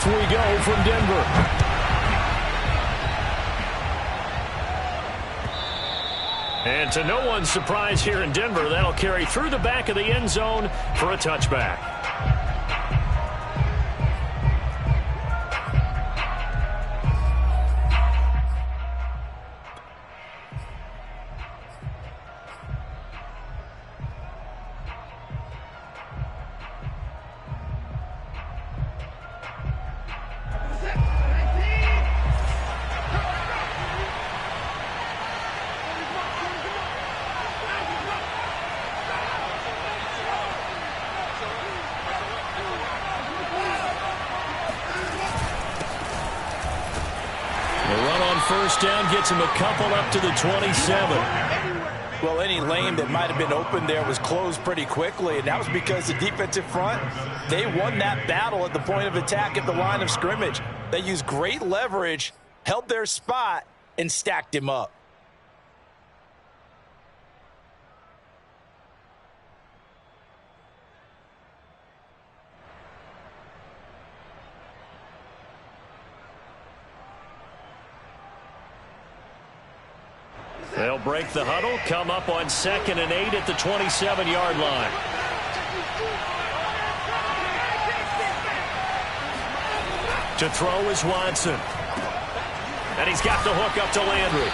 Off we go from Denver. And to no one's surprise here in Denver, that'll carry through the back of the end zone for a touchback. First down gets him a couple up to the 27. Well, any lane that might have been open there was closed pretty quickly, and that was because the defensive front, they won that battle at the point of attack at the line of scrimmage. They used great leverage, held their spot, and stacked him up. They'll break the huddle, come up on 2nd and 8 at the 27-yard line. To throw is Watson. And he's got the hook up to Landry.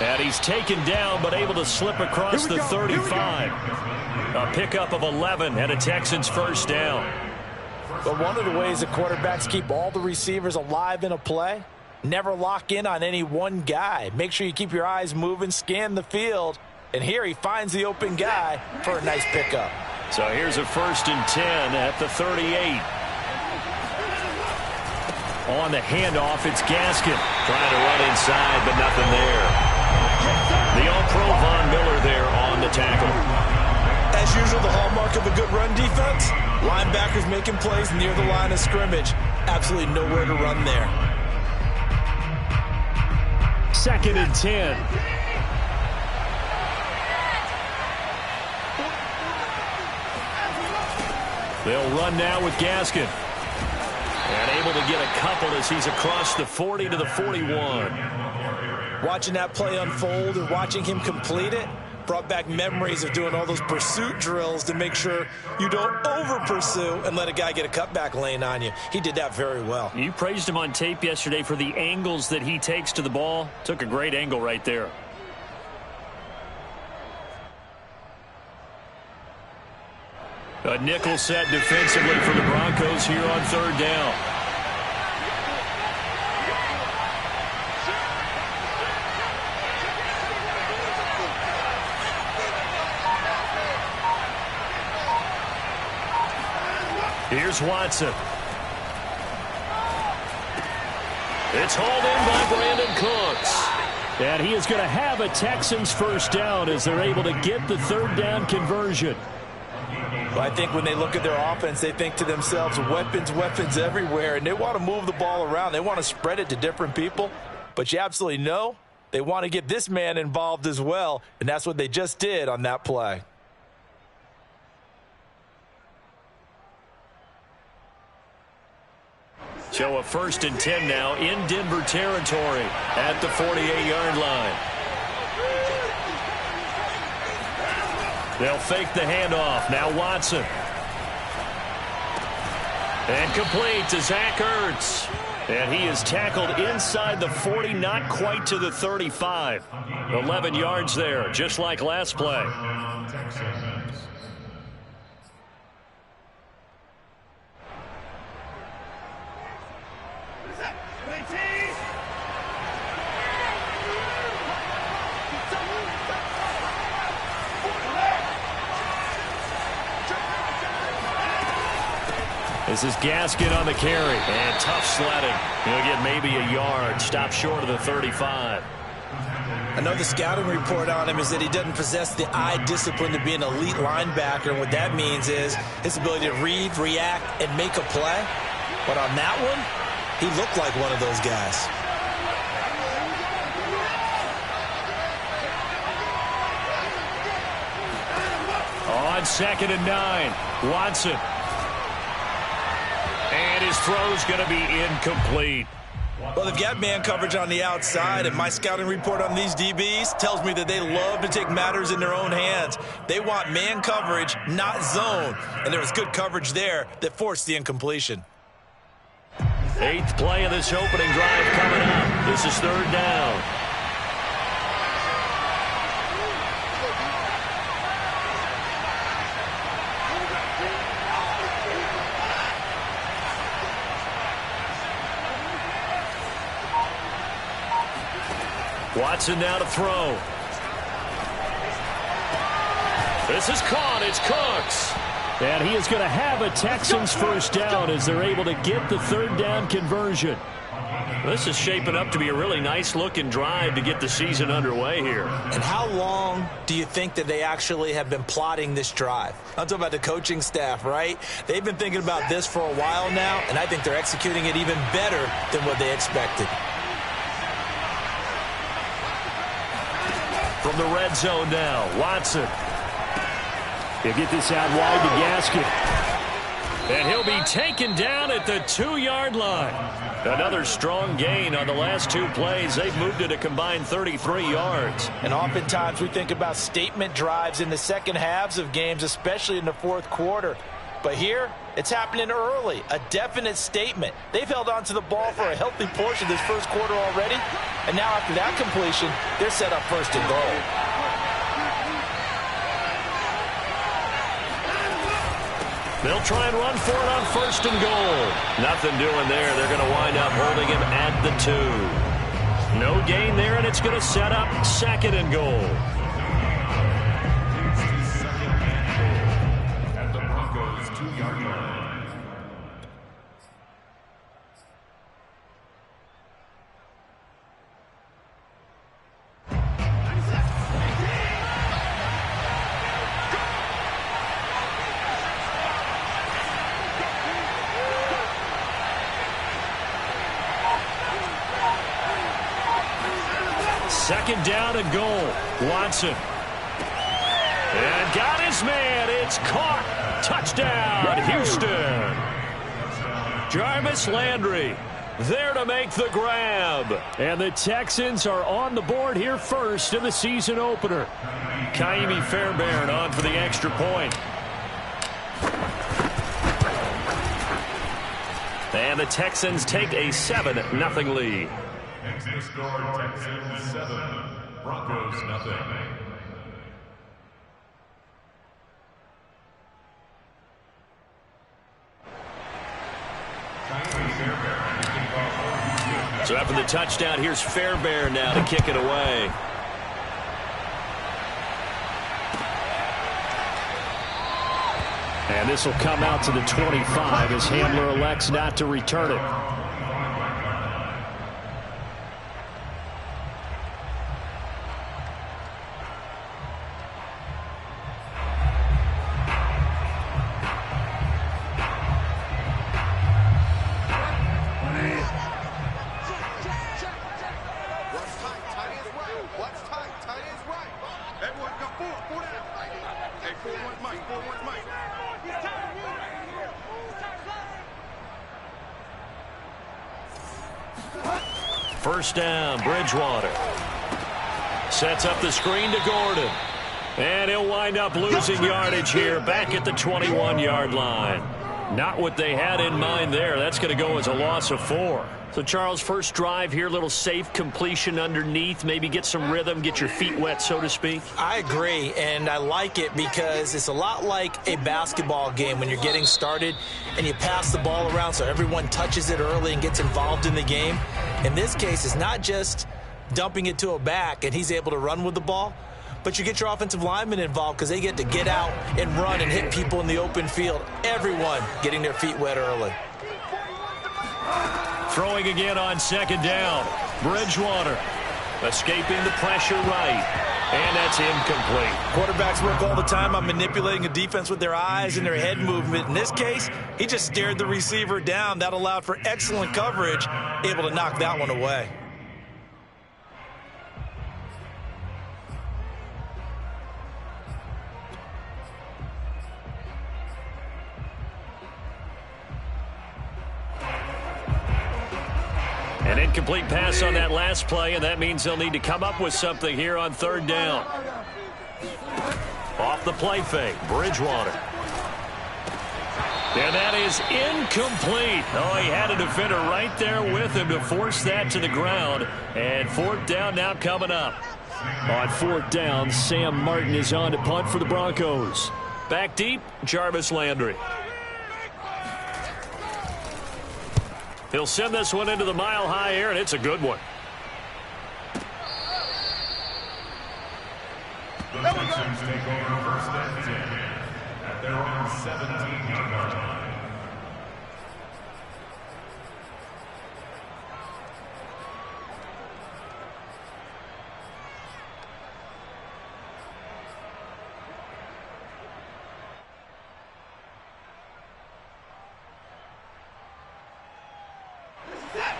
And he's taken down but able to slip across the 35. A pickup of 11 and a Texans first down. But one of the ways that quarterbacks keep all the receivers alive in a play, never lock in on any one guy. Make sure you keep your eyes moving, scan the field. And here he finds the open guy for a nice pickup. So here's a 1st and 10 at the 38. On the handoff, it's Gaskin. Trying to run inside, but nothing there. The All-Pro Von Miller there on the tackle. As usual, the hallmark of a good run defense, linebackers making plays near the line of scrimmage. Absolutely nowhere to run there. 2nd and 10. They'll run now with Gaskin. And able to get a couple as he's across the 40 to the 41. Watching that play unfold and watching him complete it brought back memories of doing all those pursuit drills to make sure you don't over-pursue and let a guy get a cutback lane on you. He did that very well. You praised him on tape yesterday for the angles that he takes to the ball. Took a great angle right there. A nickel set defensively for the Broncos here on 3rd down. Here's Watson. It's hauled in by Brandon Cooks. And he is going to have a Texans first down as they're able to get the 3rd down conversion. Well, I think when they look at their offense, they think to themselves, weapons, weapons everywhere, and they want to move the ball around. They want to spread it to different people. But you absolutely know they want to get this man involved as well, and that's what they just did on that play. So a 1st and 10 now in Denver territory at the 48-yard line. They'll fake the handoff. Now Watson. And complete to Zach Ertz. And he is tackled inside the 40, not quite to the 35. 11 yards there, just like last play. This is Gaskin on the carry. And tough sledding. He'll get maybe a yard. Stop short of the 35. I know the scouting report on him is that he doesn't possess the eye discipline to be an elite linebacker. And what that means is his ability to read, react, and make a play. But on that one, he looked like one of those guys. On 2nd and 9, Watson. And his throw's going to be incomplete. Well, they've got man coverage on the outside, and my scouting report on these DBs tells me that they love to take matters in their own hands. They want man coverage, not zone, and there was good coverage there that forced the incompletion. 8th play of this opening drive coming up. This is 3rd down. Watson now to throw. This is caught. It's Cooks. And he is going to have a Texans first down as they're able to get the 3rd down conversion. This is shaping up to be a really nice-looking drive to get the season underway here. And how long do you think that they actually have been plotting this drive? I'm talking about the coaching staff, right? They've been thinking about this for a while now, and I think they're executing it even better than what they expected. From the red zone now, Watson. He'll get this out wide to Gaskin. And he'll be taken down at the 2-yard line. Another strong gain on the last 2 plays. They've moved it a combined 33 yards. And oftentimes we think about statement drives in the second halves of games, especially in the 4th quarter. But here, it's happening early. A definite statement. They've held on to the ball for a healthy portion of this 1st quarter already. And now after that completion, they're set up 1st and goal. They'll try and run for it on 1st and goal. Nothing doing there. They're going to wind up holding him at the 2. No gain there, and it's going to set up 2nd and goal. At the Broncos' 2-yard line. Second down and goal. Watson. And got his man. It's caught. Touchdown, Houston. Jarvis Landry there to make the grab. And the Texans are on the board here first in the season opener. Kaimi Fairbairn on for the extra point. And the Texans take a 7-0 lead. Texans score, Texans 7, Broncos nothing. So after the touchdown, here's Fairbairn now to kick it away. And this will come out to the 25 as Hamler elects not to return it. First down, Bridgewater. Sets up the screen to Gordon. And he'll wind up losing yardage here back at the 21-yard line. Not what they had in mind there. That's going to go as a loss of 4. So, Charles, first drive here, little safe completion underneath. Maybe get some rhythm, get your feet wet, so to speak. I agree, and I like it because it's a lot like a basketball game when you're getting started and you pass the ball around so everyone touches it early and gets involved in the game. In this case, it's not just dumping it to a back and he's able to run with the ball, but you get your offensive linemen involved because they get to get out and run and hit people in the open field. Everyone getting their feet wet early. Throwing again on second down. Bridgewater escaping the pressure right. And that's incomplete. Quarterbacks work all the time on manipulating a defense with their eyes and their head movement. In this case, he just stared the receiver down. That allowed for excellent coverage, able to knock that one away. An incomplete pass on that last play, and that means they'll need to come up with something here on third down. Off the play fake, Bridgewater. And that is incomplete. Oh, he had a defender right there with him to force that to the ground. And fourth down now coming up. On fourth down, Sam Martin is on to punt for the Broncos. Back deep, Jarvis Landry. He'll send this one into the mile-high air, and it's a good one. The Texans take over first and 10 at their own 17-yard line.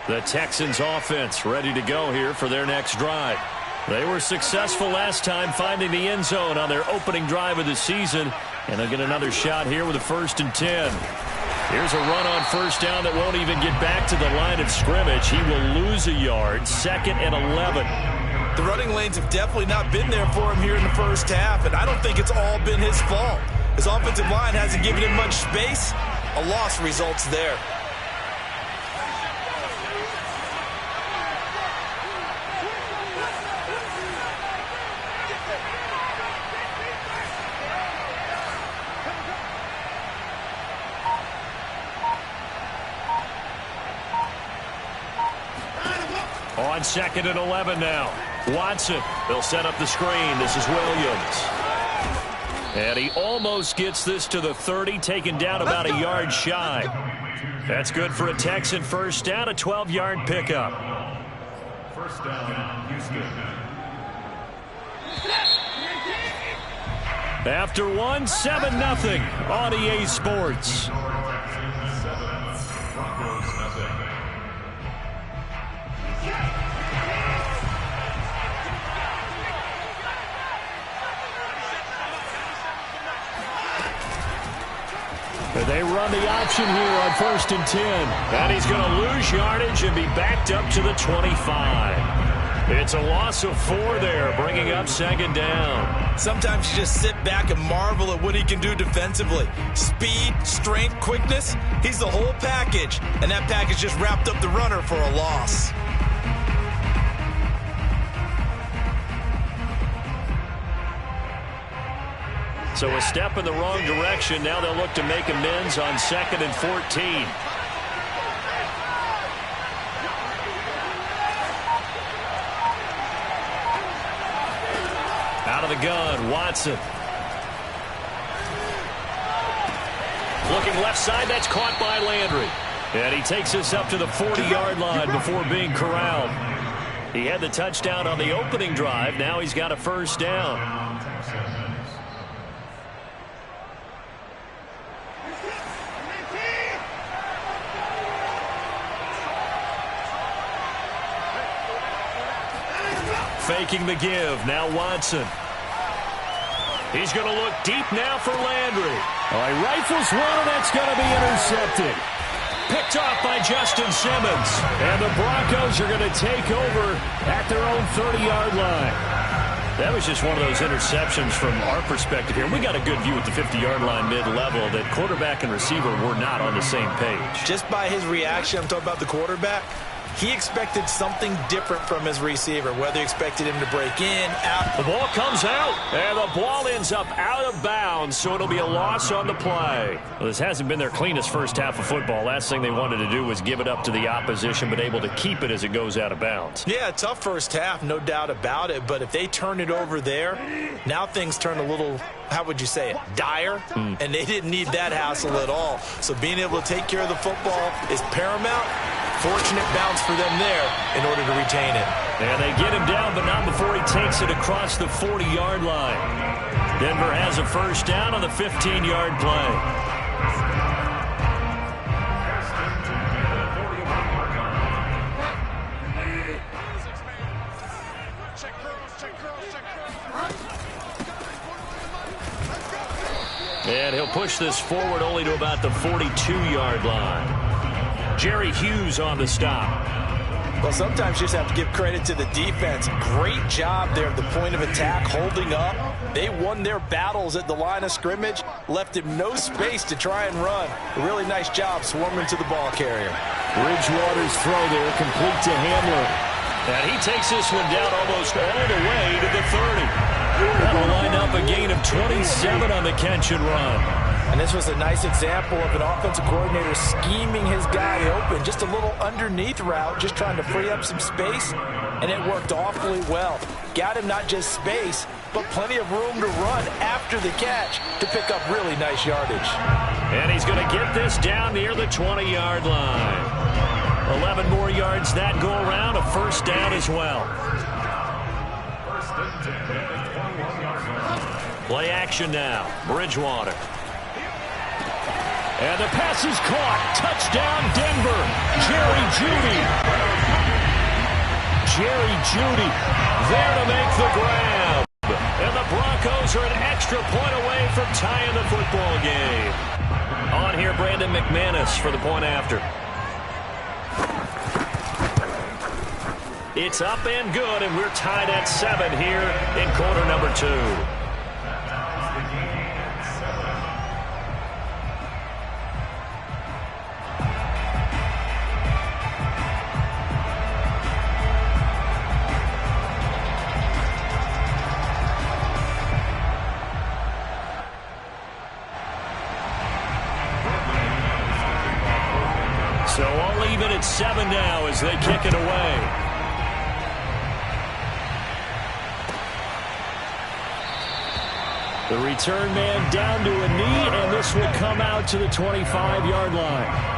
The Texans offense ready to go here for their next drive. They were successful last time finding the end zone on their opening drive of the season, and they'll get another shot here with a 1st and 10. Here's a run on first down that won't even get back to the line of scrimmage. He will lose a yard, 2nd and 11. The running lanes have definitely not been there for him here in the first half, and I don't think it's all been his fault. His offensive line hasn't given him much space. A loss results there. On 2nd and 11 now. Watson, they'll set up the screen. This is Williams. And he almost gets this to the 30, taken down about a yard shy. That's good for a Texan first down, a 12-yard pickup. First down, Houston. After one, 7-0 on EA Sports. Texans 7, Broncos nothing. They run the option here on 1st and 10. And he's going to lose yardage and be backed up to the 25. It's a loss of 4 there, bringing up 2nd down. Sometimes you just sit back and marvel at what he can do defensively. Speed, strength, quickness, he's the whole package. And that package just wrapped up the runner for a loss. So a step in the wrong direction. Now they'll look to make amends on 2nd and 14. Out of the gun, Watson. Looking left side, that's caught by Landry. And he takes us up to the 40-yard line before being corralled. He had the touchdown on the opening drive. Now he's got a first down. Faking the give. Now Watson. He's going to look deep now for Landry. Oh, he rifles one, and that's going to be intercepted. Picked off by Justin Simmons. And the Broncos are going to take over at their own 30-yard line. That was just one of those interceptions from our perspective here. We got a good view at the 50-yard line mid-level that quarterback and receiver were not on the same page. Just by his reaction, I'm talking about the quarterback, he expected something different from his receiver, whether he expected him to break in, out. The ball comes out, and the ball ends up out of bounds, so it'll be a loss on the play. Well, this hasn't been their cleanest first half of football. Last thing they wanted to do was give it up to the opposition, but able to keep it as it goes out of bounds. Yeah, tough first half, no doubt about it, but if they turn it over there, now things turn a little, how would you say it, dire, and they didn't need that hassle at all. So being able to take care of the football is paramount. Fortunate bounce for them there in order to retain it. And they get him down, but not before he takes it across the 40-yard line. Denver has a first down on the 15-yard play. And he'll push this forward only to about the 42-yard line. Jerry Hughes on the stop. Well, sometimes you just have to give credit to the defense. Great job there at the point of attack, holding up. They won their battles at the line of scrimmage, left him no space to try and run. A really nice job swarming to the ball carrier. Bridgewater's throw there, complete to Hamler. And he takes this one down almost all the way to the 30. That'll line up a gain of 27 on the catch and run. And this was a nice example of an offensive coordinator scheming his guy open. Just a little underneath route, just trying to free up some space, and it worked awfully well. Got him not just space, but plenty of room to run after the catch to pick up really nice yardage. And he's going to get this down near the 20-yard line. 11 more yards that go around, a first down as well. Play action now, Bridgewater. And the pass is caught. Touchdown, Denver. Jerry Jeudy. Jerry Jeudy there to make the grab. And the Broncos are an extra point away from tying the football game. On here, Brandon McManus for the point after. It's up and good, and we're tied at 7 here in quarter number 2. So all even at 7 now as they kick it away. The return man down to a knee, and this will come out to the 25-yard line.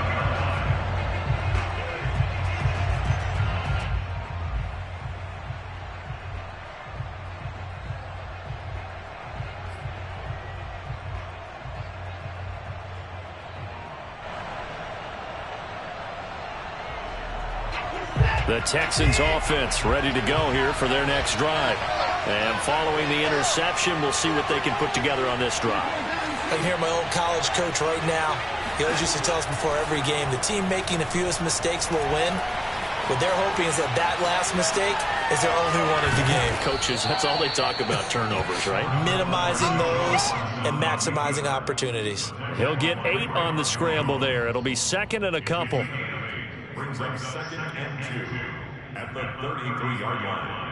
The Texans offense ready to go here for their next drive. And following the interception, we'll see what they can put together on this drive. I can hear my old college coach right now. He always used to tell us before every game, the team making the fewest mistakes will win. What they're hoping is that last mistake is their only one of the game. Coaches, that's all they talk about, turnovers, right? Minimizing those and maximizing opportunities. He'll get 8 on the scramble there. It'll be second and a couple. Brings up 2nd and 2 at the 33-yard line.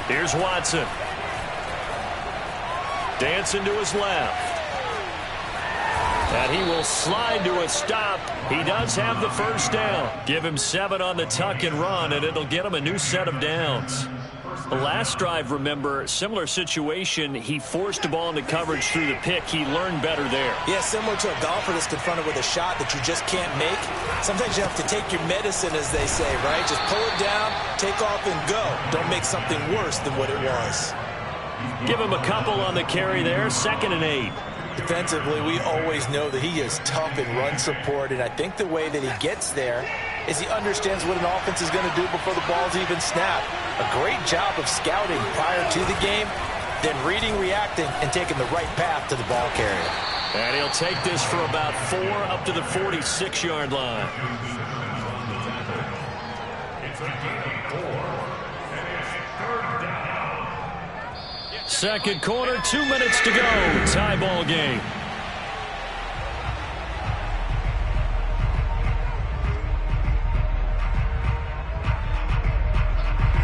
Here's Watson. Dancing to his left. And he will slide to a stop. He does have the first down. Give him 7 on the tuck and run, and it'll get him a new set of downs. The last drive, remember, similar situation. He forced the ball into coverage through the pick. He learned better there. Yeah, similar to a golfer that's confronted with a shot that you just can't make. Sometimes you have to take your medicine, as they say, right? Just pull it down, take off, and go. Don't make something worse than what it was. Give him a couple on the carry there. 2nd and 8. Defensively, we always know that he is tough in run support, and I think the way that he gets there is he understands what an offense is going to do before the ball's even snapped. A great job of scouting prior to the game, then reading, reacting, and taking the right path to the ball carrier. And he'll take this for about 4 up to the 46-yard line. It's a gain of 4, and it's 3rd down. Second quarter, 2 minutes to go. Tie ball game.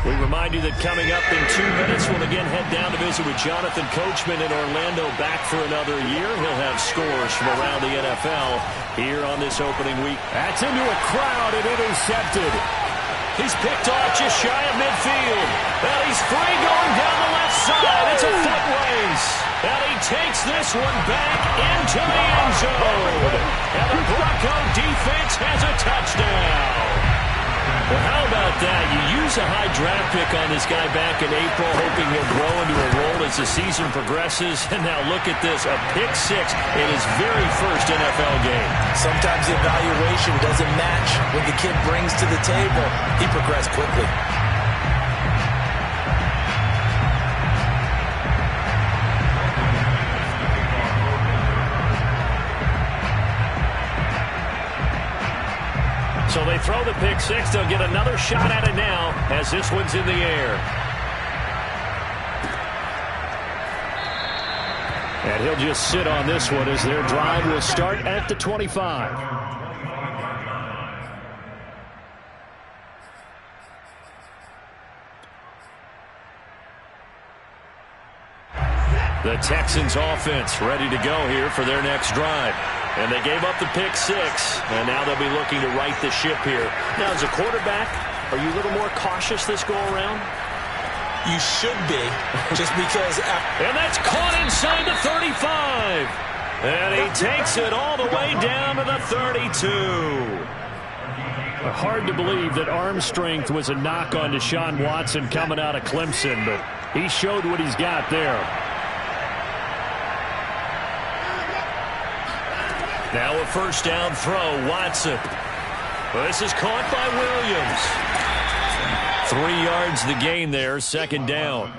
We remind you that coming up in 2 minutes, we'll again head down to visit with Jonathan Coachman in Orlando, back for another year. He'll have scores from around the NFL here on this opening week. That's into a crowd and intercepted. He's picked off just shy of midfield. And he's free going down the left side. It's a foot race. And he takes this one back into the end zone. And the Bronco defense has a touchdown. Well, how about that? You use a high draft pick on this guy back in April, hoping he'll grow into a role as the season progresses. And now look at this, a pick six in his very first NFL game. Sometimes the evaluation doesn't match what the kid brings to the table. He progressed quickly. So they throw the pick six. They'll get another shot at it now as this one's in the air. And he'll just sit on this one as their drive will start at the 25. The Texans offense ready to go here for their next drive. And they gave up the pick six, and now they'll be looking to right the ship here. Now, as a quarterback, are you a little more cautious this go-around? You should be, just because... And that's caught inside the 35. And he takes it all the way down to the 32. Hard to believe that arm strength was a knock on Deshaun Watson coming out of Clemson, but he showed what he's got there. Now a first down throw, Watson. Well, this is caught by Williams. 3 yards the gain there, second down.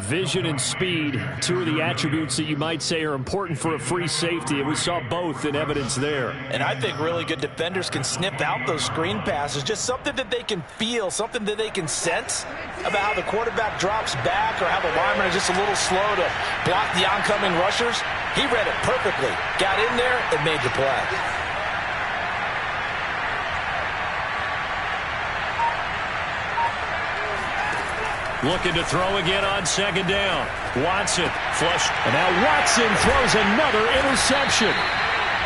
Vision and speed, two of the attributes that you might say are important for a free safety, and we saw both in evidence there. And I think really good defenders can snip out those screen passes, just something that they can feel, something that they can sense about how the quarterback drops back or how the lineman is just a little slow to block the oncoming rushers. He read it perfectly, got in there, and made the play. Looking to throw again on second down. Watson flush. And now Watson throws another interception.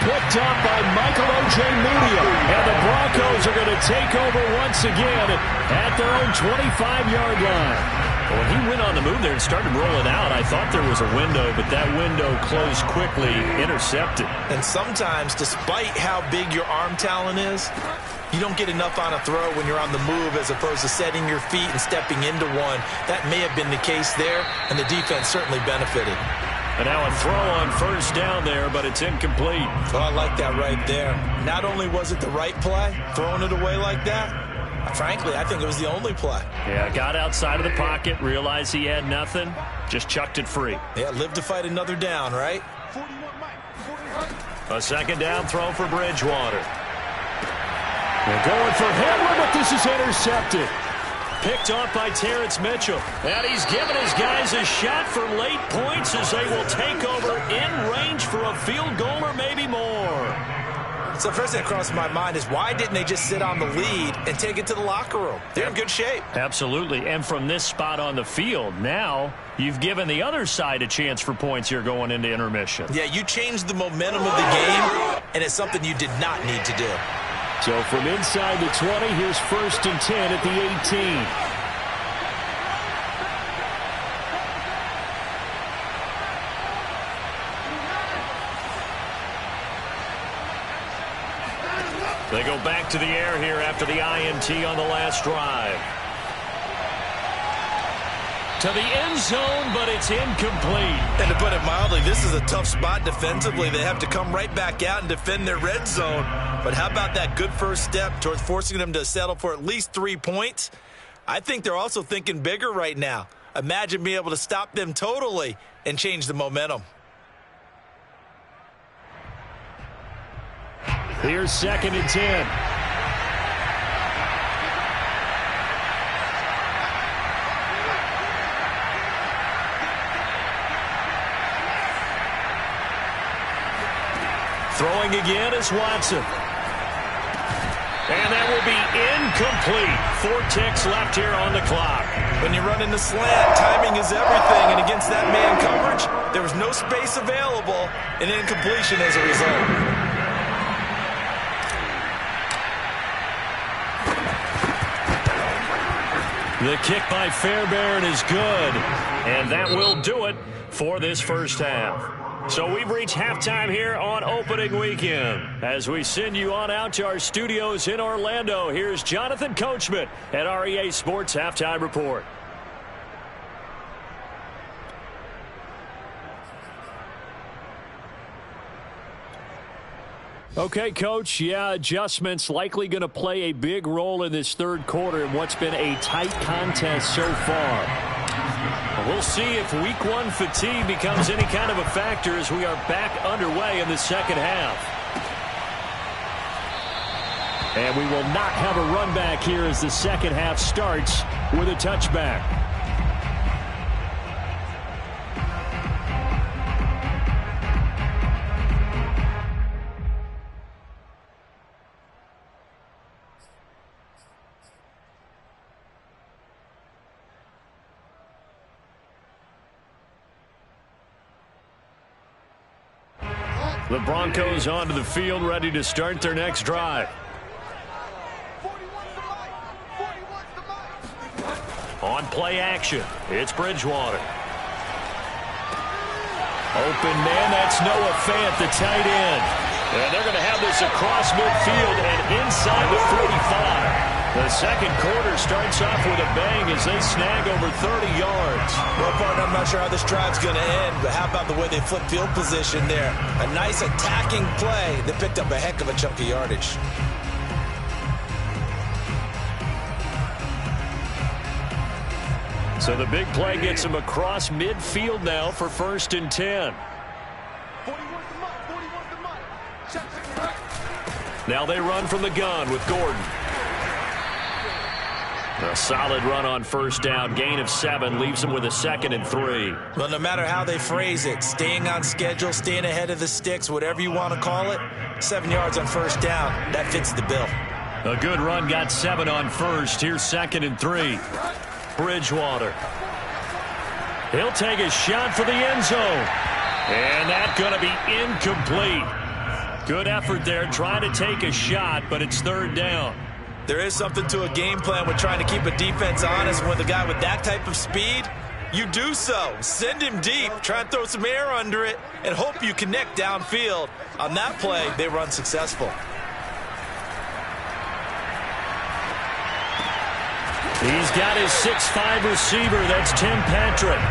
Picked up by Michael Ojemudia. And the Broncos are going to take over once again at their own 25-yard line. When he went on the move there and started rolling out, I thought there was a window, but that window closed quickly, intercepted. And sometimes, despite how big your arm talent is, you don't get enough on a throw when you're on the move as opposed to setting your feet and stepping into one. That may have been the case there, and the defense certainly benefited. And now a throw on first down there, but it's incomplete. Oh, I like that right there. Not only was it the right play, throwing it away like that, frankly, I think it was the only play. Yeah, got outside of the pocket, realized he had nothing, just chucked it free. Yeah, live to fight another down, right? A second down throw for Bridgewater. They're going for Hamler, but this is intercepted. Picked off by Terrence Mitchell. And he's given his guys a shot for late points as they will take over in range for a field goal or maybe more. So the first thing that crossed my mind is why didn't they just sit on the lead and take it to the locker room? They're in good shape. Absolutely. And from this spot on the field, now you've given the other side a chance for points here going into intermission. Yeah, you changed the momentum of the game, and it's something you did not need to do. So from inside the 20, here's 1st and 10 at the 18. They go back to the air here after the INT on the last drive. To the end zone, but it's incomplete. And to put it mildly, this is a tough spot defensively. They have to come right back out and defend their red zone. But how about that good first step towards forcing them to settle for at least 3 points? I think they're also thinking bigger right now. Imagine being able to stop them totally and change the momentum. Here's 2nd and 10. Throwing again is Watson. And that will be incomplete. 4 ticks left here on the clock. When you run in the slant, timing is everything. And against that man coverage, there was no space available, and incompletion as a result. The kick by Fairbairn is good, and that will do it for this first half. So we've reached halftime here on opening weekend. As we send you on out to our studios in Orlando, here's Jonathan Coachman at REA Sports Halftime Report. Okay, Coach, adjustments likely going to play a big role in this third quarter in what's been a tight contest so far. We'll see if week one fatigue becomes any kind of a factor as we are back underway in the second half. And we will not have a run back here as the second half starts with a touchback. The Broncos onto the field, ready to start their next drive. On play action, it's Bridgewater. Open man, that's Noah Fant, the tight end. And they're going to have this across midfield and inside the 45. The second quarter starts off with a bang as they snag over 30 yards. Well, partner, I'm not sure how this drive's going to end, but how about the way they flip field position there? A nice attacking play that picked up a heck of a chunk of yardage. So the big play gets him across midfield now for 1st and 10. Now they run from the gun with Gordon. A solid run on first down. Gain of 7 leaves him with a 2nd and 3. Well, no matter how they phrase it, staying on schedule, staying ahead of the sticks, whatever you want to call it, 7 yards on first down, that fits the bill. A good run got 7 on first. Here's 2nd and 3. Bridgewater. He'll take a shot for the end zone. And that's going to be incomplete. Good effort there trying to take a shot, but it's 3rd down. There is something to a game plan with trying to keep a defense honest. With a guy with that type of speed, you do so. Send him deep, try and throw some air under it, and hope you connect downfield. On that play, they run successful. He's got his 6'5" receiver. That's Tim Patrick.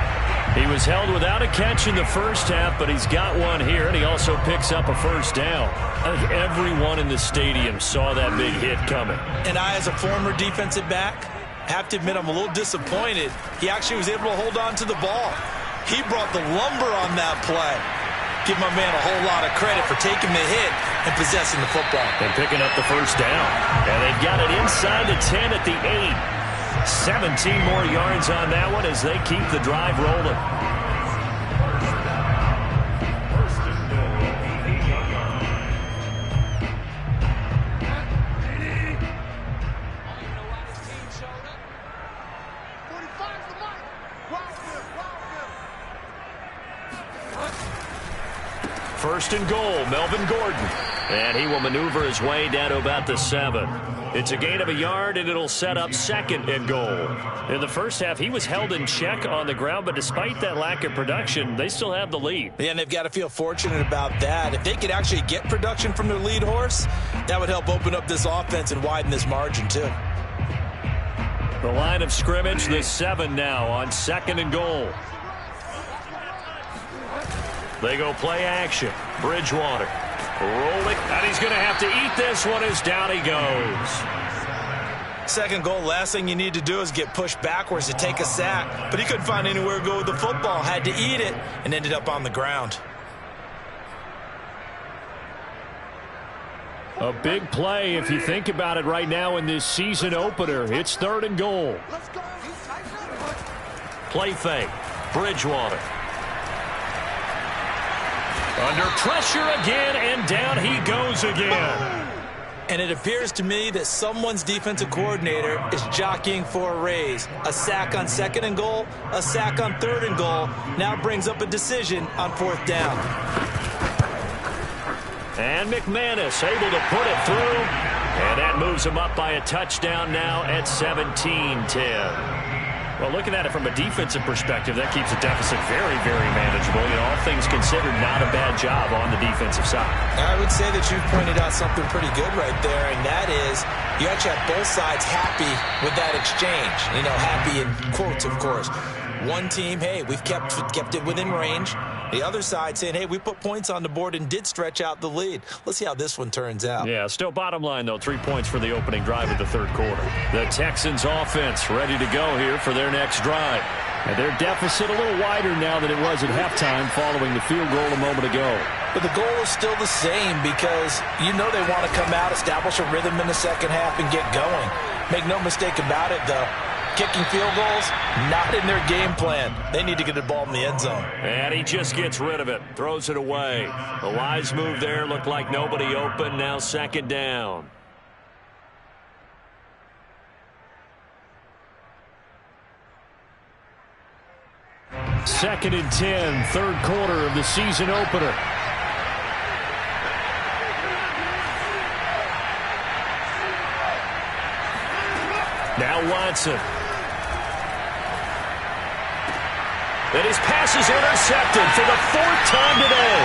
He was held without a catch in the first half, but he's got one here, and he also picks up a first down. I think everyone in the stadium saw that big hit coming. And I, as a former defensive back, have to admit I'm a little disappointed. He actually was able to hold on to the ball. He brought the lumber on that play. Give my man a whole lot of credit for taking the hit and possessing the football. And picking up the first down. And they've got it inside the 10 at the 8. 17 more yards on that one as they keep the drive rolling. First and goal, Melvin Gordon. And he will maneuver his way down to about the 7. It's a gain of a yard, and it'll set up 2nd and goal. In the first half, he was held in check on the ground, but despite that lack of production, they still have the lead. Yeah, and they've got to feel fortunate about that. If they could actually get production from their lead horse, that would help open up this offense and widen this margin, too. The line of scrimmage, the 7 now on 2nd and goal. They go play action. Bridgewater. Rolling, and he's going to have to eat this one as down he goes. 2nd goal, last thing you need to do is get pushed backwards to take a sack. But he couldn't find anywhere to go with the football, had to eat it, and ended up on the ground. A big play if you think about it right now in this season opener. It's 3rd and goal. Play fake. Bridgewater. Under pressure again, and down he goes again. And it appears to me that someone's defensive coordinator is jockeying for a raise. A sack on 2nd and goal, a sack on 3rd and goal, now brings up a decision on 4th down. And McManus able to put it through, and that moves him up by a touchdown now at 17-10. Well, looking at it from a defensive perspective, that keeps the deficit very, very manageable. You know, all things considered, not a bad job on the defensive side. I would say that you've pointed out something pretty good right there, and that is you actually have both sides happy with that exchange. You know, happy in quotes, of course. One team, hey, we've kept it within range. The other side saying, hey, we put points on the board and did stretch out the lead. Let's see how this one turns out. Yeah, still bottom line, though, 3 points for the opening drive of the third quarter. The Texans offense ready to go here for their next drive. And their deficit a little wider now than it was at halftime following the field goal a moment ago. But the goal is still the same because you know they want to come out, establish a rhythm in the second half, and get going. Make no mistake about it, though. Kicking field goals, not in their game plan. They need to get the ball in the end zone. And he just gets rid of it, throws it away. The wise move there, looked like nobody open, now second down. Second and 10, third quarter of the season opener. Now Watson. And his pass is intercepted for the fourth time today.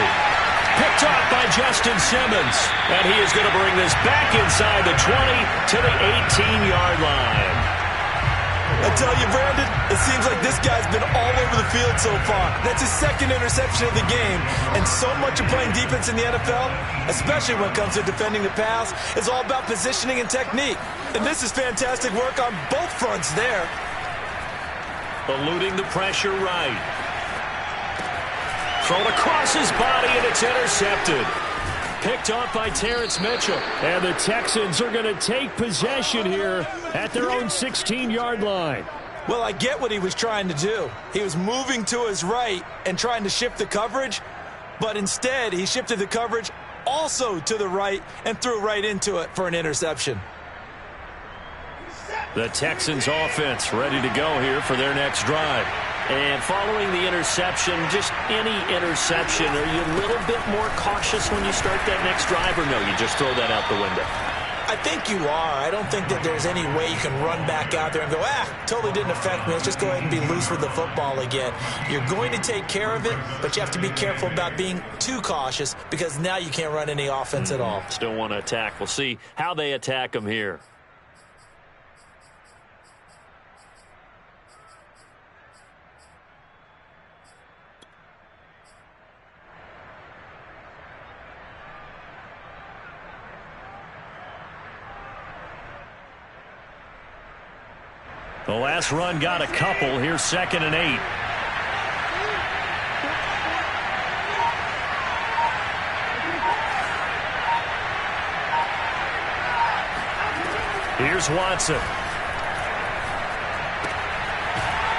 Picked off by Justin Simmons. And he is going to bring this back inside the 20 to the 18-yard line. I tell you, Brandon, it seems like this guy's been all over the field so far. That's his second interception of the game. And so much of playing defense in the NFL, especially when it comes to defending the pass, is all about positioning and technique. And this is fantastic work on both fronts there. Eluding the pressure right. Thrown across his body, and it's intercepted. Picked off by Terrence Mitchell. And the Texans are going to take possession here at their own 16-yard line. Well, I get what he was trying to do. He was moving to his right and trying to shift the coverage, but instead he shifted the coverage also to the right and threw right into it for an interception. The Texans offense ready to go here for their next drive. And following the interception, just any interception, are you a little bit more cautious when you start that next drive, or no, you just throw that out the window? I think you are. I don't think that there's any way you can run back out there and go, totally didn't affect me. Let's just go ahead and be loose with the football again. You're going to take care of it, but you have to be careful about being too cautious because now you can't run any offense at all. Still want to attack. We'll see how they attack them here. The last run got a couple. Here's 2nd and 8. Here's Watson.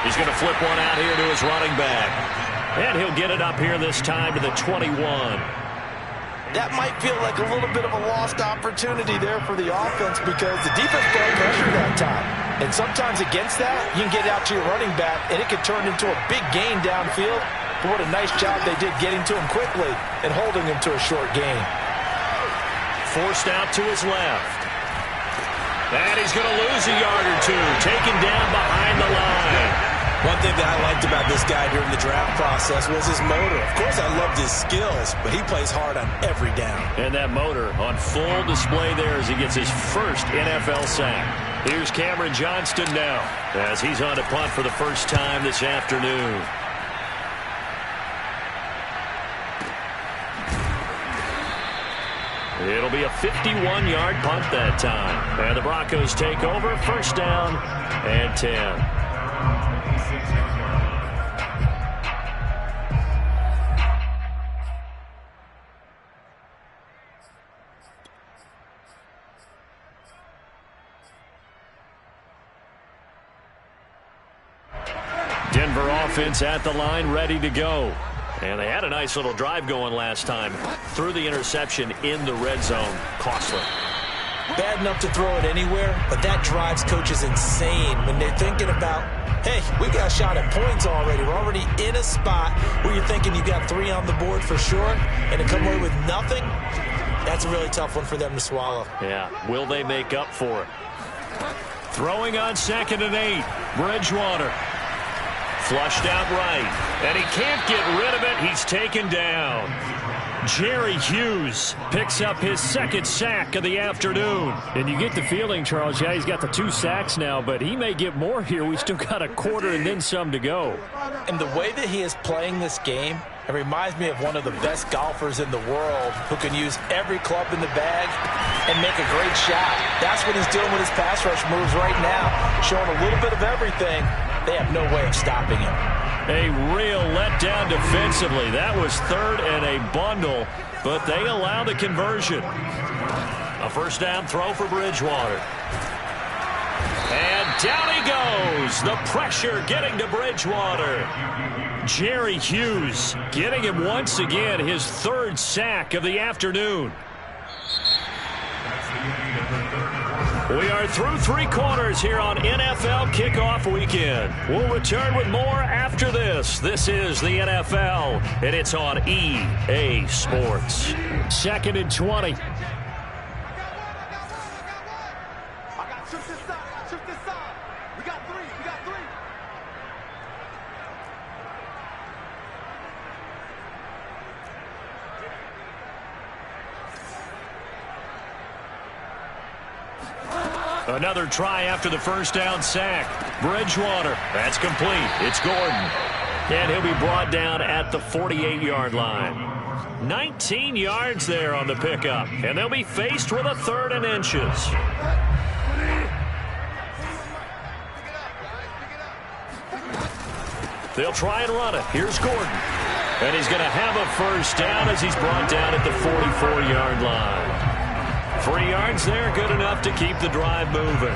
He's going to flip one out here to his running back. And he'll get it up here this time to the 21. That might feel like a little bit of a lost opportunity there for the offense because the defense brought pressure that time. And sometimes against that, you can get out to your running back, and it can turn into a big gain downfield. But what a nice job they did getting to him quickly and holding him to a short gain. Forced out to his left. And he's going to lose a yard or two, taken down behind the line. One thing that I liked about this guy during the draft process was his motor. Of course, I loved his skills, but he plays hard on every down. And that motor on full display there as he gets his first NFL sack. Here's Cameron Johnston now as he's on to punt for the first time this afternoon. It'll be a 51-yard punt that time. And the Broncos take over, first down and 10. Denver offense at the line, ready to go. And they had a nice little drive going last time. Threw the interception in the red zone. Costly. Bad enough to throw it anywhere, but that drives coaches insane when they're thinking about, hey, we got a shot at points already. We're already in a spot where you're thinking you got 3 on the board for sure, and to come away with nothing, that's a really tough one for them to swallow. Yeah, will they make up for it? Throwing on 2nd and 8, Bridgewater. Flushed out right. And he can't get rid of it. He's taken down. Jerry Hughes picks up his second sack of the afternoon. And you get the feeling, Charles, yeah, he's got the 2 sacks now, but he may get more here. We still got a quarter and then some to go. And the way that he is playing this game, it reminds me of one of the best golfers in the world who can use every club in the bag and make a great shot. That's what he's doing with his pass rush moves right now, showing a little bit of everything. They have no way of stopping him. A real letdown defensively. That was third and a bundle, but they allow the conversion. A first down throw for Bridgewater. And down he goes. The pressure getting to Bridgewater. Jerry Hughes getting him once again his third sack of the afternoon. We are through 3 quarters here on NFL Kickoff Weekend. We'll return with more after this. This is the NFL, and it's on EA Sports. 2nd and 20. Another try after the first down sack. Bridgewater. That's complete. It's Gordon. And he'll be brought down at the 48-yard line. 19 yards there on the pickup. And they'll be faced with a 3rd and inches. They'll try and run it. Here's Gordon. And he's going to have a first down as he's brought down at the 44-yard line. 3 yards there, good enough to keep the drive moving.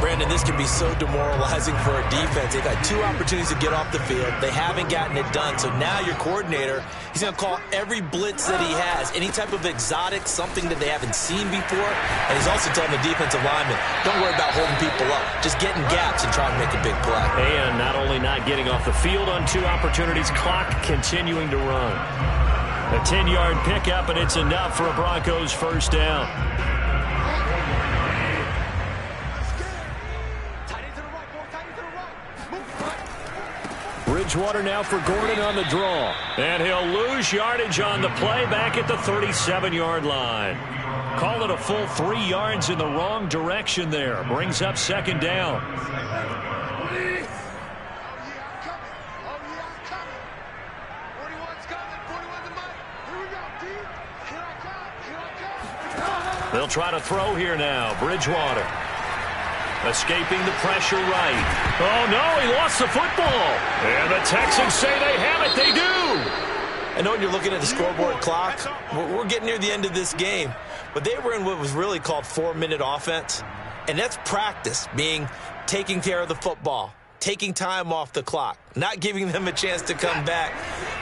Brandon, this can be so demoralizing for a defense. They've had 2 opportunities to get off the field. They haven't gotten it done. So now your coordinator, he's going to call every blitz that he has, any type of exotic, something that they haven't seen before. And he's also telling the defensive lineman, don't worry about holding people up. Just get in gaps and try to make a big play. And not only not getting off the field on 2 opportunities, clock continuing to run. A 10-yard pickup, and it's enough for a Broncos first down. Bridgewater now for Gordon on the draw. And he'll lose yardage on the play back at the 37-yard line. Call it a full 3 yards in the wrong direction there. Brings up 2nd down. They'll try to throw here now. Bridgewater. Escaping the pressure right. Oh, no, he lost the football. And the Texans say they have it. They do. I know when you're looking at the scoreboard clock, we're getting near the end of this game. But they were in what was really called 4-minute offense. And that's practice, meaning taking care of the football, taking time off the clock, not giving them a chance to come back.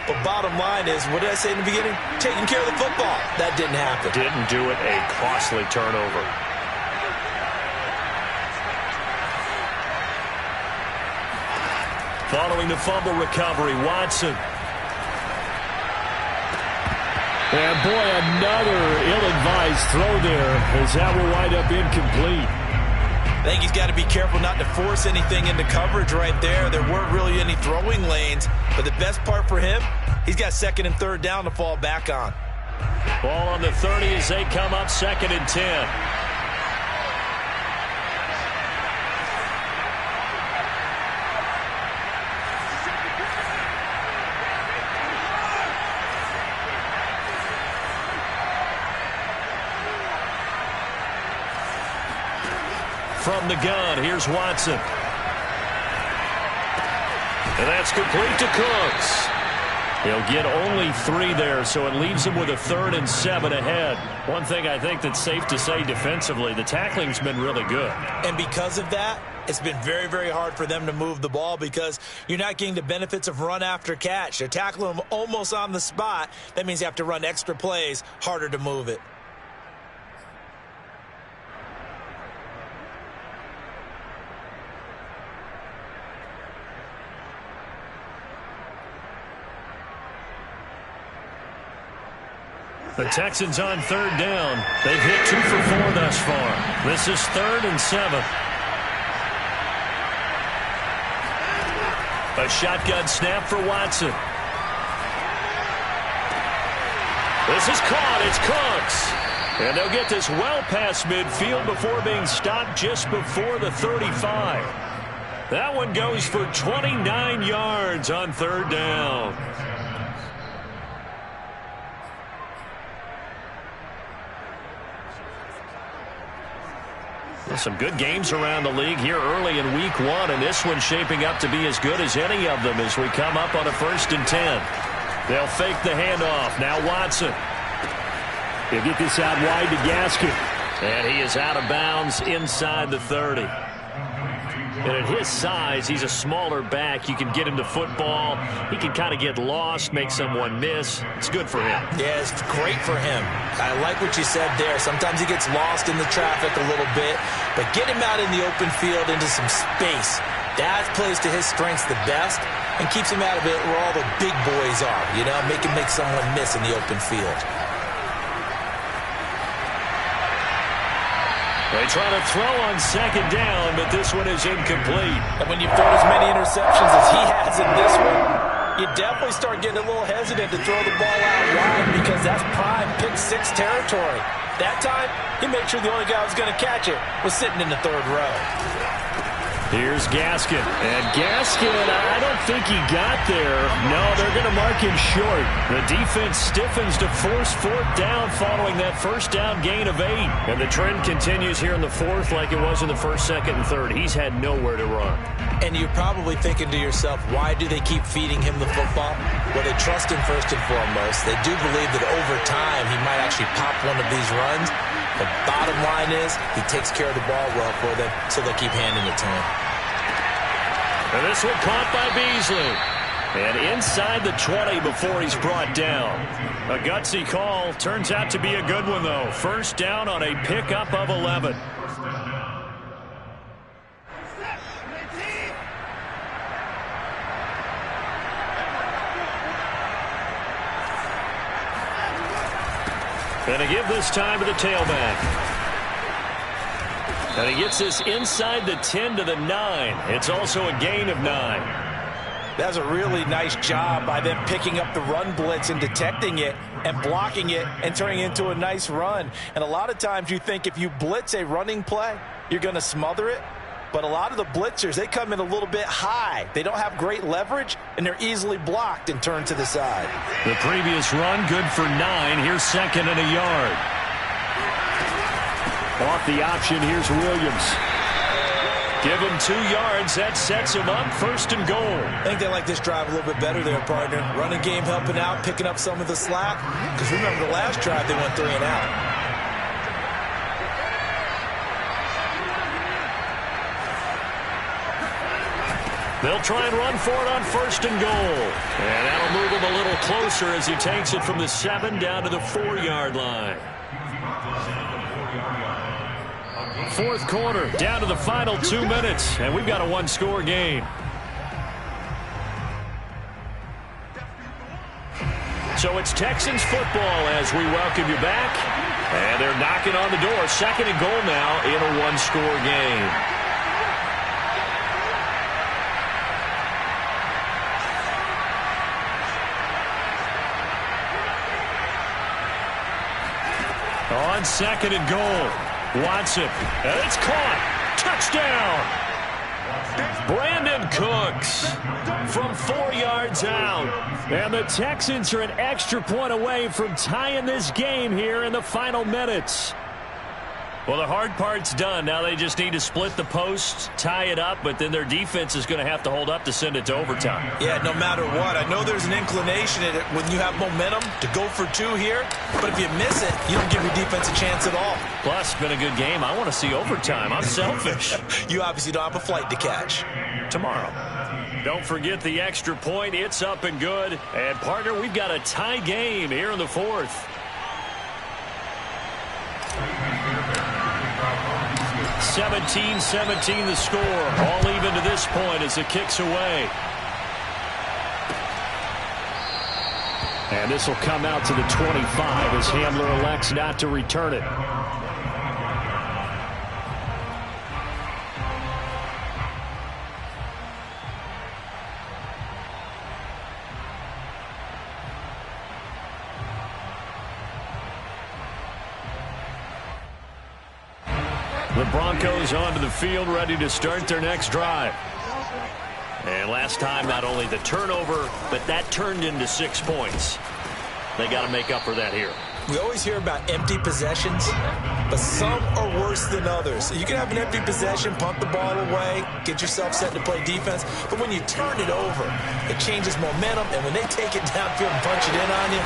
But bottom line is, what did I say in the beginning? Taking care of the football. That didn't happen. Didn't do it. A costly turnover. Following the fumble recovery, Watson. And boy, another ill-advised throw there as that will wind up incomplete. I think he's got to be careful not to force anything into coverage right there. There weren't really any throwing lanes. But the best part for him, he's got 2nd and 3rd down to fall back on. Ball on the 30 as they come up 2nd and 10. From the gun, here's Watson. And that's complete to Cooks. He'll get only 3 there, so it leaves him with a 3rd and 7 ahead. One thing I think that's safe to say defensively, the tackling's been really good. And because of that, it's been very, very hard for them to move the ball because you're not getting the benefits of run after catch. They're tackling them almost on the spot. That means you have to run extra plays, harder to move it. The Texans on 3rd down. They've hit 2 for 4 thus far. This is 3rd and 7. A shotgun snap for Watson. This is caught. It's Cooks. And they'll get this well past midfield before being stopped just before the 35. That one goes for 29 yards on third down. Some good games around the league here early in week 1, and this one's shaping up to be as good as any of them as we come up on a 1st and 10. They'll fake the handoff. Now Watson. He'll get this out wide to Gaskin. And he is out of bounds inside the 30. And at his size, he's a smaller back. You can get him to football. He can kind of get lost, make someone miss. It's good for him. Yeah, it's great for him. I like what you said there. Sometimes he gets lost in the traffic a little bit, but get him out in the open field into some space. That plays to his strengths the best and keeps him out of it where all the big boys are, you know, make him make someone miss in the open field. They try to throw on 2nd down, but this one is incomplete. And when you throw as many interceptions as he has in this one, you definitely start getting a little hesitant to throw the ball out wide because that's prime pick 6 territory. That time, he made sure the only guy who was going to catch it was sitting in the 3rd row. Here's Gaskin. And Gaskin, I don't think he got there. No, they're going to mark him short. The defense stiffens to force 4th down following that 1st down gain of 8. And the trend continues here in the 4th like it was in the 1st, 2nd, and 3rd. He's had nowhere to run. And you're probably thinking to yourself, why do they keep feeding him the football? Well, they trust him first and foremost. They do believe that over time he might actually pop one of these runs. The bottom line is he takes care of the ball well for them, so they'll keep handing it to him. And this one caught by Beasley. And inside the 20 before he's brought down. A gutsy call. Turns out to be a good one, though. 1st down on a pickup of 11. And a give this time to the tailback. And he gets this inside the 10 to the 9. It's also a gain of 9. That was a really nice job by them picking up the run blitz and detecting it and blocking it and turning it into a nice run. And a lot of times you think if you blitz a running play, you're going to smother it. But a lot of the blitzers, they come in a little bit high. They don't have great leverage, and they're easily blocked and turned to the side. The previous run, good for 9. Here's 2nd and a yard. Off the option, here's Williams. Give him 2 yards. That sets him up 1st and goal. I think they like this drive a little bit better there, partner. Running game helping out, picking up some of the slack. Because remember, the last drive, they went 3 and out. They'll try and run for it on 1st and goal. And that'll move him a little closer as he takes it from the 7 down to the 4-yard line. 4th quarter, down to the final 2 minutes, and we've got a 1-score game. So it's Texans football as we welcome you back. And they're knocking on the door. 2nd and goal now in a 1-score game. On 2nd and goal, Watson, and it's caught. Touchdown! Brandon Cooks from 4 yards out. And the Texans are an extra point away from tying this game here in the final minutes. Well, the hard part's done. Now they just need to split the post, tie it up, but then their defense is going to have to hold up to send it to overtime. Yeah, no matter what. I know there's an inclination in it when you have momentum to go for 2 here, but if you miss it, you don't give your defense a chance at all. Plus, it's been a good game. I want to see overtime. I'm selfish. You obviously don't have a flight to catch. Tomorrow. Don't forget the extra point. It's up and good. And, partner, we've got a tie game here in the 4th. 17-17 the score. All even to this point as it kicks away. And this will come out to the 25 as Hamler elects not to return it. The Broncos onto the field, ready to start their next drive. And last time, not only the turnover, but that turned into 6 points. They got to make up for that here. We always hear about empty possessions, but some are worse than others. You can have an empty possession, punt the ball away, get yourself set to play defense, but when you turn it over, it changes momentum, and when they take it downfield and punch it in on you,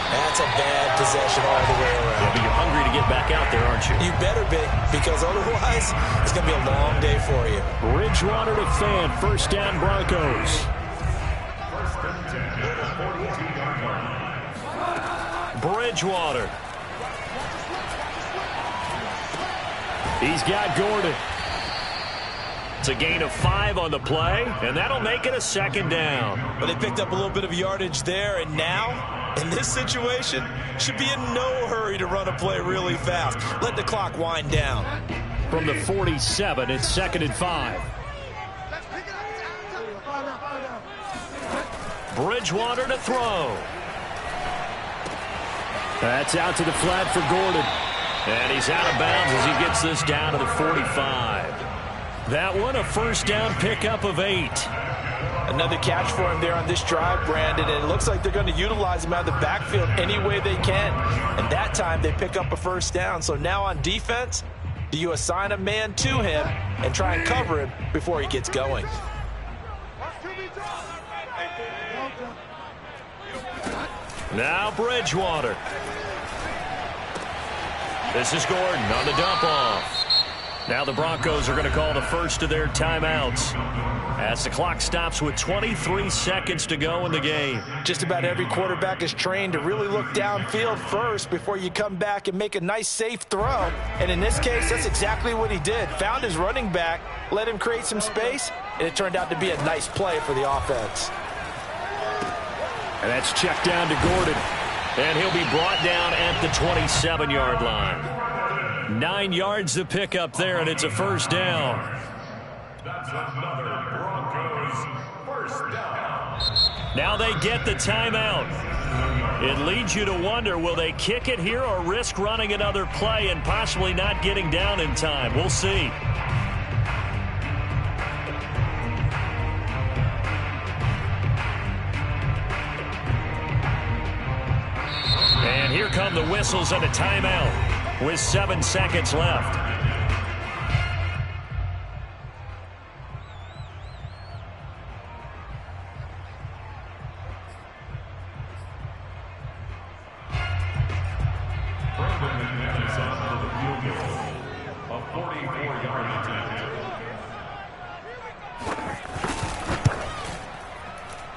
that's a bad possession all the way around. Yeah, but you're hungry to get back out there, aren't you? You better be, because otherwise, it's going to be a long day for you. Bridgewater to Fant, first down Broncos. Bridgewater. He's got Gordon. It's a gain of 5 on the play, and that'll make it a second down. Well, they picked up a little bit of yardage there, and now, in this situation, should be in no hurry to run a play really fast. Let the clock wind down. From the 47, it's 2nd and 5. Bridgewater to throw. That's out to the flat for Gordon. And he's out of bounds as he gets this down to the 45. That one, a first down pickup of 8. Another catch for him there on this drive, Brandon, and it looks like they're going to utilize him out of the backfield any way they can. And that time they pick up a first down. So now on defense, do you assign a man to him and try and cover him before he gets going? Now Bridgewater. This is Gordon on the dump off. Now the Broncos are going to call the first of their timeouts as the clock stops with 23 seconds to go in the game. Just about every quarterback is trained to really look downfield first before you come back and make a nice, safe throw. And in this case, that's exactly what he did. Found his running back, let him create some space, and it turned out to be a nice play for the offense. And that's checked down to Gordon. And he'll be brought down at the 27-yard line. 9 yards to pick up there, and it's a first down. That's another Broncos first down. Now they get the timeout. It leads you to wonder, will they kick it here or risk running another play and possibly not getting down in time? We'll see. And here come the whistles and a timeout with 7 seconds left.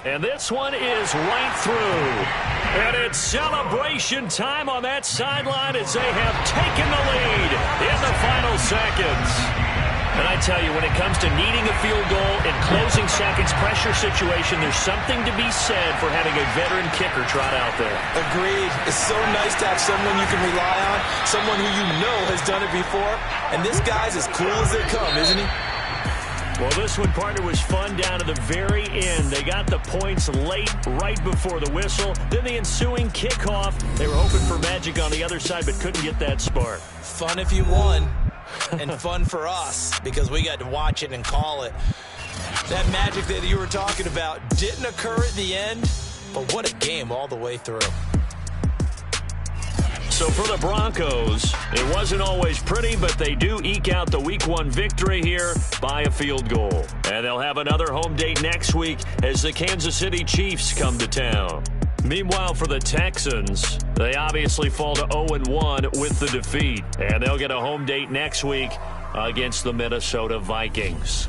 And this one is right through. And it's celebration time on that sideline as they have taken the lead in the final seconds. And I tell you, when it comes to needing a field goal in closing seconds pressure situation, there's something to be said for having a veteran kicker trot out there. Agreed. It's so nice to have someone you can rely on, someone who you know has done it before. And this guy's as cool as they come, isn't he? Well, this one, partner, was fun down to the very end. They got the points late, right before the whistle. Then the ensuing kickoff. They were hoping for magic on the other side, but couldn't get that spark. Fun if you won, and fun for us, because we got to watch it and call it. That magic that you were talking about didn't occur at the end, but what a game all the way through. So for the Broncos, it wasn't always pretty, but they do eke out the Week 1 victory here by a field goal. And they'll have another home date next week as the Kansas City Chiefs come to town. Meanwhile, for the Texans, they obviously fall to 0-1 with the defeat. And they'll get a home date next week against the Minnesota Vikings.